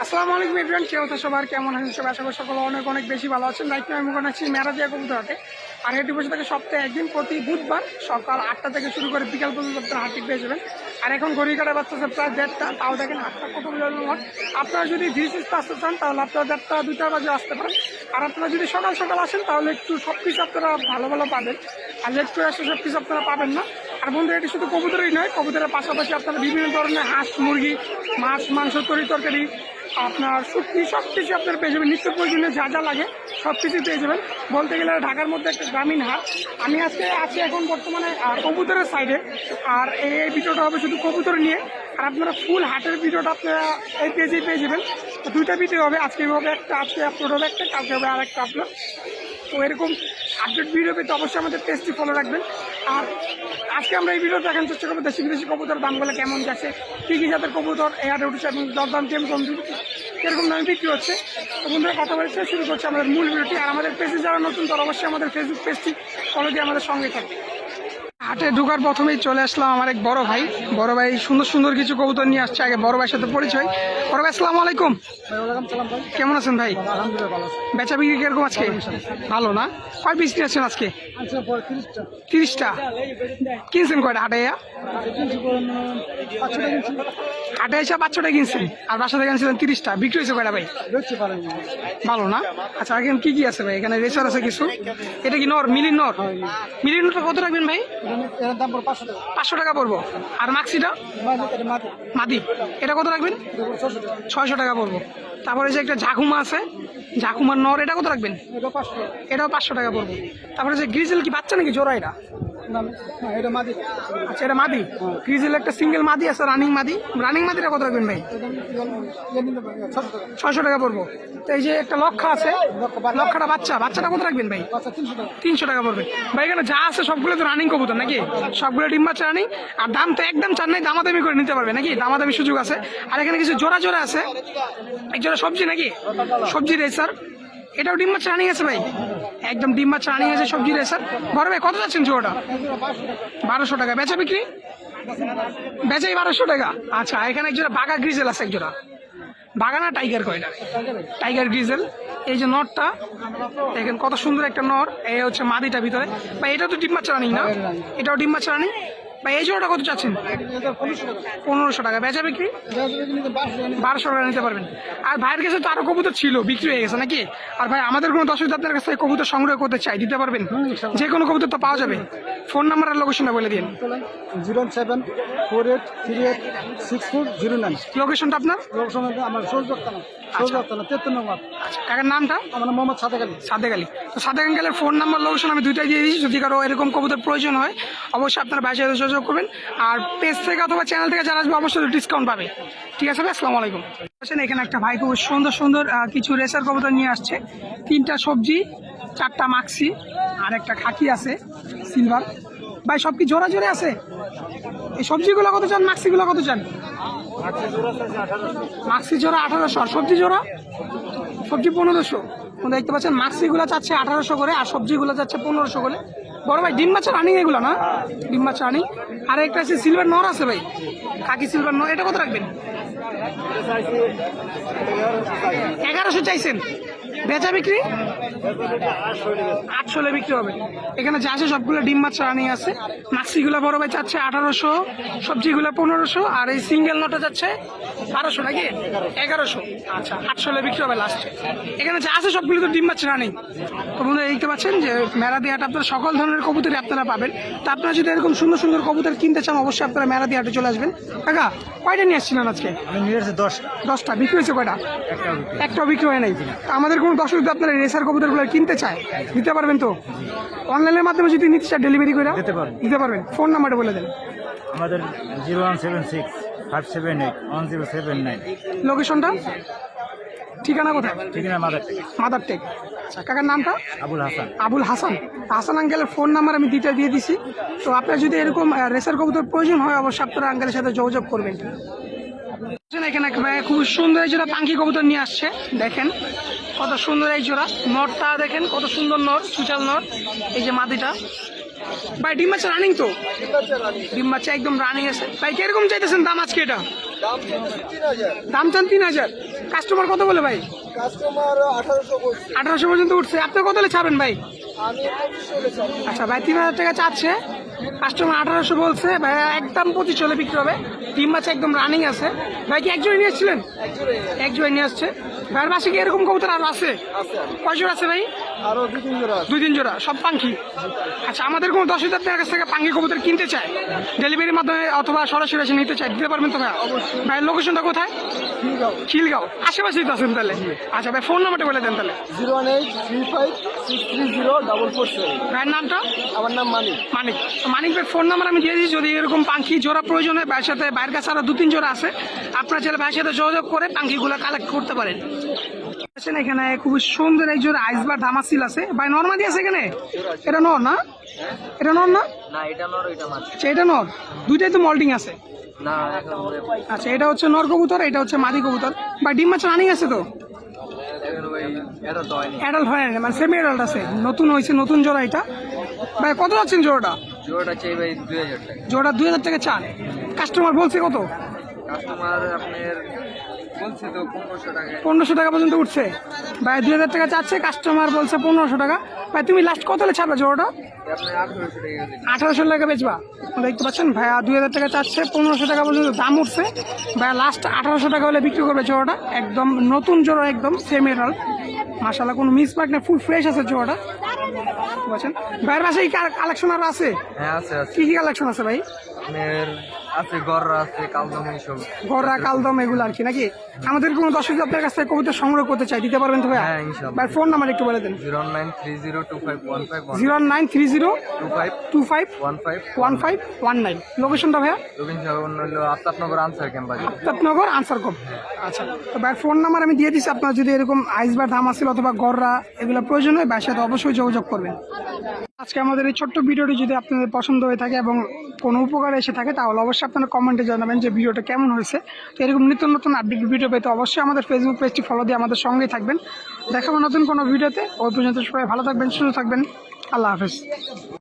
আসসালামু আলাইকুম এভরিওয়ান, কি অবস্থা সবার, কেমন আছেন সবাই? আশা করি সকলে অনেক অনেক বেশি ভালো আছেন। রাইট নাও আমি মনে আছি মেরাদিয়া কবুতর হাটে। আর হেঁটে বসে থাকে সপ্তাহে একদিন, প্রতি বুধবার সকাল 8টা থেকে শুরু করে বিকাল পর্যন্ত আপনারা হাটটি পেয়ে যাবেন। আর এখন ঘড়ি কাটা বাচ্চাছে প্রায় 1:30, তাও দেখেন হাটটা কত বিরল। আপনারা যদি ধীরে সুস্থে আসতে চান তাহলে আপনারা 1:30 2টা বাজে আসতে পারেন। আর আপনারা যদি সকাল সকাল আসেন তাহলে একটু সব কিছু আপনারা ভালো ভালো পাবেন, আর লেট করে আসলে সব কিছু আপনারা পাবেন না। আর বন্ধুরা, এটি শুধু কবুতরই নয়, কবুতরের পাশাপাশি আপনারা বিভিন্ন ধরনের হাঁস, মুরগি, মাছ, মাংস, তরকারি, আপনার শুটকি সব কিছু আপনারা পেয়ে যাবেন। নিত্য প্রয়োজনীয় যা যা লাগে সব কিছুই পেয়ে যাবেন। বলতে গেলে ঢাকার মধ্যে একটা গ্রামীণ হাট। আমি আজকে আছি এখন বর্তমানে কবুতরের সাইডে, আর এই ভিডিওটা হবে শুধু কবুতর নিয়ে। আর আপনারা ফুল হাটের ভিডিওটা আপনারা এই পেজেই পেয়ে যাবেন। দুইটা ভিডিও হবে, আজকে হবে একটা, আজকে আপলোড হবে একটা, কালকে হবে আর একটা আপলোড। তো এরকম আপডেট ভিডিও পেতে অবশ্যই আমাদের পেজটি ফলো রাখবেন। আর আজকে আমরা এই ভিডিও দেখার চেষ্টা করবো দেশি বিদেশি কবুতর দামগুলো কেমন যাচ্ছে, কী কী জাতের কবুতর এই হাটে উঠেছে এবং দরদাম কিরকম দামে বিক্রি হচ্ছে। তো বন্ধুরা, কথা বলছে শুরু করছে আমাদের মূল ভিডিওটি। আর আমাদের পেজে যারা নতুন তারা অবশ্যই আমাদের ফেসবুক পেজটি ফলো দিয়ে আমাদের সঙ্গে থাকবে। হাটে ঢোকার প্রথমেই চলে আসলাম আমার এক বড় ভাই সুন্দর সুন্দর কিছু কবুতর নিয়ে আসছে। আগে বড় ভাইয়ের সাথে পরিচয়। বড় ভাই, আসসালামু আলাইকুম। কেমন আছেন ভাই? বেচা বিক্রি কিরকম আজকে? ভালো না? কয় পিস নিয়ে আসছেন আজকে? 30টা। কিনছেন কয়টা হাটে? হাটে এসে 500টা কিনছেন, আর বাসা থেকে কিনছিলেন 30টা। বিক্রি হয়েছে কয়টা ভাই? ভালো না? আচ্ছা, এখন কি কি আছে ভাই? এখানে রেসার আছে কিছু। এটা কি নর? মিলির নর? মিলির নরটা কত রাখবেন ভাই? 500 টাকা পড়বো। আর মাক্সিটা মাদি, এটা কত রাখবেন? 600 টাকা পড়বো। তারপরে যে একটা ঝাকুমা আছে, ঝাকুমার নর, এটা কত রাখবেন? এটাও 500 টাকা পড়বো। তারপরে যে গ্রিজেল, কি বাচ্চা নাকি জোড়া? এটা আচ্ছা, এটা মাদি। গ্রিজেল একটা সিঙ্গেল মাদি আছে, রানিং মাদিটা কত রাখবেন ভাই? 600 টাকা পড়বো। তো এই যে একটা লক্ষা আছে, লক্ষাটা বাচ্চাটা কত রাখবেন ভাই? 300 টাকা পড়বে ভাই। এখানে যা আছে সবগুলো তো রানিং কবুতর নাকি? সবগুলো ডিম বাচ্চা রানিং। আর দাম তো একদম চান নাই, দামাদামি করে নিতে পারবে নাকি? দামাদামি সুযোগ আছে। আর এখানে কিছু জোড়া আছে, এক জোড়া সবজি নাকি? সবজি রেসার, এটাও ডিম মাছ রানিং আছে ভাই, একদম ডিম মাছ রানিং আছে, সবজি রেসার। বড় ভাই, কত যাচ্ছেন জোড়াটা? 1200 টাকা। বেচা বিক্রি? বেচাই 1200 টাকা। আচ্ছা, এখানে এক জোড়া বাঘা গ্রিজেল আছে, এক জোড়া বাঘা না টাইগার কয়টা? Tiger grizzle. এই যে নরটা দেখেন কত সুন্দর একটা নর, এই হচ্ছে মাদিটা ভিতরে। বা এটা তো ডিম মাছ রানিং না? এটাও ডিম মাছ রানিং। বা এই জোড়াটা কত চাচ্ছেন? 1500 টাকা। বেচা বিক্রি? 1200 টাকা নিতে পারবেন। আর ভাইয়ের কাছে তো আরো কবুতর ছিল, বিক্রি হয়ে গেছে নাকি? আর ভাই, আমাদের কোনো দর্শক আপনার কাছ থেকে কবুতর সংগ্রহ করতে চাই, দিতে পারবেন? যে কোনো কবুতর তো পাওয়া যাবে। ফোন নাম্বার আর লোকেশনটা বলে দিন। 0748646409। লোকেশনটা আপনার? আমার কাকার নামটা? আমার নাম মোহাম্মদ সাদেক আলী। তো সাদেক আঙ্কেলের ফোন নাম্বার, লোকেশন আমি দুইটাই দিয়ে দিয়েছি। যদি কারো এরকম কবুতর প্রয়োজন হয় অবশ্যই আপনারা ভাইয়ের সাথে যোগাযোগ করবেন। আর পেজ থেকে অথবা চ্যানেল থেকে যারা আসবে অবশ্যই ডিসকাউন্ট পাবে। ঠিক আছে ভাই, আসসালামু আলাইকুম। এখানে একটা ভাই খুব সুন্দর সুন্দর কিছু রেসার কবুতর নিয়ে আসছে। 3টা সবজি, 4টা মাক্সি, আর একটা খাকি আছে সিলভার। ভাই, সব কি জোড়া আছে? এই সবজিগুলো কত চান? মাক্সিগুলো কত চান? মাক্সি জোড়া 1800, আর সবজি জোড়া? সবজি 1500। দেখতে পাচ্ছেন মাক্সিগুলো চাচ্ছে 1800 করে, আর সবজিগুলো যাচ্ছে 1500 করে। বড় ভাই, ডিম মাছ রানিং এগুলো না? ডিম মাছ রানিং। আর একটা আছে সিলভার নর আছে ভাই, খাকি সিলভার নর, এটা কত রাখবেন? 1100 চাইছেন। বেচা বিক্রি? 800 বিক্রি হবে। এখানে যা আছে সবগুলো ডিম মাছ রানিং আছে। মাক্সিগুলো বড় ভাই চাচ্ছে 1800, সবজিগুলো 1500, আর এই সিঙ্গেল নটা যাচ্ছে 1200 নাকি? 1100। আচ্ছা, 800 বিক্রি হবে লাস্টে। এখানে যা আছে সবগুলো তো ডিম মাছ রানিং। তো বন্ধুরা, দেখতে পাচ্ছেন যে মেরাদিয়াটা আপনারা সকল ধরনের কবুতরই আপনারা পাবেন। তো আপনারা যদি এরকম সুন্দর সুন্দর কবুতর কিনতে চান অবশ্যই আপনারা মেরাদিয়াটে চলে আসবেন। কাকা, কয়টা নিয়ে আসছিলেন আজকে? আমি নিয়ে এসেছি 10টা। বিক্রি হয়েছে কয়টা? একটাও বিক্রি হয় নাই। আমাদের কোনো দর্শক যদি আপনারা রেসার কবুতরগুলো কিনতে চায় দিতে পারবেন তো? অনলাইনের মাধ্যমে যদি নিতে চায় ডেলিভারি করে দিতে পারবেন। ফোন নাম্বারটা বলে দেন। আমাদের 01765781079। লোকেশনটা? ঠিকানা কোথায়? ঠিকানা মাদার টেক। আচ্ছা, কাকার নামটা? আবুল হাসান। হাসান আঙ্কেলের ফোন নাম্বার আমি দুইটা দিয়ে দিছি। তো আপনার যদি এরকম রেসার কবুতর প্রয়োজন হয় অবশ্যই আপনারা আঙ্কেলের সাথে যোগাযোগ করবেন। এখানে খুব সুন্দর এই জোড়া পাঙ্কি কবুতর নিয়ে আসছে। দেখেন কত সুন্দর এই জোড়া। নরটা দেখেন কত সুন্দর নর, সুচাল নর। এই যে মাদিটা ভাই, ডিম বাচ্চা রানিং তো? ডিম বাচ্চা একদম রানিং আছে ভাই। কিরকম চাইতেছেন দাম আজকে? এটা দাম চান 3000। কাস্টমার কত বলে ভাই? কাস্টমার 1800 বলছে। 1800 পর্যন্ত উঠছে। আপনি কত হলে ছাড়বেন ভাই? আমি 2500 হলে ছাড়বো। আচ্ছা ভাই 3000 টাকা চাচ্ছে, কাস্টমার 1800 বলছে ভাই, একদম 25 হলে বিক্রি হবে। টিম মাছ একদম রানিং আছে। ভাই কি একজোড়া নিয়ে এসেছিলেন? এক জোড়া নিয়ে আসছে। ভাইয়ের পাশে কি এরকম কবুতর আরো আছে? আছে কয় জোড়া আছে ভাই? আরো 2-3 জোড়া আছে। 2-3 জোড়া, সব পাঙ্খি। আচ্ছা, আমাদের কোনো 10,000 টাকার কাছ থেকে পাঙ্খি কবুতর কিনতে চায়, ডেলিভারির মাধ্যমে অথবা সরাসরি এসে নিতে চায়, দিতে পারবেন তো ভাই? ভাইয়ের লোকেশনটা কোথায়? খিলগাঁও, আশেপাশেই তো আছেন তাহলে। আচ্ছা ভাই, ফোন নাম্বারটা বলে দেন তাহলে। 01835630447। ভাইয়ের নামটা? আমার নাম মানিক। মানিক। তো মানিক ভাই ফোন নাম্বার আমি দিয়ে দিচ্ছি, যদি এরকম পাঙ্খি জোড়া প্রয়োজন হয় ভাইয়ের সাথে, ভাইয়ের কাছে আরো 2-3 জোড়া আছে, আপনার ছেলে ভাইয়ের সাথে যোগাযোগ করে পাঙ্খিগুলো কালেক্ট করতে পারেন। আছেন এখানে খুবই সুন্দর এক জোড়া আইসবার ধামাসিল আছে ভাই, নর্মাদি আছে এখানে। এটা নর না? এটা নর না? না, এটা নর, এটা মাছ। আচ্ছা, এটা নর, দুইটাই তো মল্টিং আছে। না, আচ্ছা, এটা হচ্ছে নর কবুতর, এটা হচ্ছে মাদি কবুতর। বা ডিম মাছ রানিং আছে তো? এটা তো হয়নি। অ্যাডাল্ট হয় না, মানে সেমি অ্যাডাল্ট আছে, নতুন হয়েছে, নতুন জোড়া এটা। ভাই কত যাচ্ছেন জোড়াটা? জোড়াটা চাই ভাই 2000 টাকা। জোড়া 2000 টাকা চান। কাস্টমার বলছে কত? কাস্টমার আপনার বলছে তো 1500 টাকা। 1500 টাকা পর্যন্ত উঠছে ভাই, 2000 টাকা চাচ্ছে, কাস্টমার বলছে 1500 টাকা। ভাই তুমি লাস্ট কত হলে ছাড়বে জোড়াটা? আপনার 1800 টাকা। 1800 টাকা বেচবা? দেখতে পাচ্ছেন ভাইয়া 2000 টাকা চাচ্ছে, 1500 টাকা পর্যন্ত দাম উঠছে ভাইয়া, লাস্ট 1800 টাকা হলে বিক্রি করবে জোড়াটা। একদম নতুন জোড়া, একদম সেম এরাল, মাশাআল্লাহ, কোনো মিস পার্ক না, ফুল ফ্রেশ আছে জোড়াটা। দেখতে পাচ্ছেন ভাইয়ের পাশে কালেকশন আর আছে? হ্যাঁ, আছে আছে। কি কি কালেকশন আছে ভাই? আপনার আছে গররা, আছে কালদম, এইসব। গররা, কালদম এগুলো আর কি নাকি? আমাদের কোনো দর্শক আপনার কাছ থেকে কবিতা সংগ্রহ করতে চাই, দিতে পারবেন তো ভাইয়া? হ্যাঁ, ইনশাআল্লাহ। ভাই ফোন নাম্বার একটু বলে দেন। 0930251515 0930251519। লোকেশনটা ভাইয়া? আফতাবনগর আনসার ক্যাম্পাস। আফতাবনগর আনসার কম। আচ্ছা, তো ভাইয়ের ফোন নাম্বার আমি দিয়ে দিচ্ছি, আপনার যদি এরকম আইসবার ধামাসিল অথবা গররা এগুলো প্রয়োজন হয় ভাইয়ের সাথে অবশ্যই যোগাযোগ করবেন। আজকে আমাদের এই ছোট্ট ভিডিওটি যদি আপনাদের পছন্দ হয়ে থাকে এবং কোনো উপকার এসে থাকে, তাহলে অবশ্যই আপনারা কমেন্টে জানাবেন যে ভিডিওটা কেমন হয়েছে। তো এরকম নিত্য নতুন আপডেট ভিডিও পেতে অবশ্যই আমাদের ফেসবুক পেজটি ফলো দিয়ে আমাদের সঙ্গেই থাকবেন। দেখাবো নতুন কোনো ভিডিওতে। ওই পর্যন্ত সবাই ভালো থাকবেন, সুস্থ থাকবেন। আল্লাহ হাফেজ।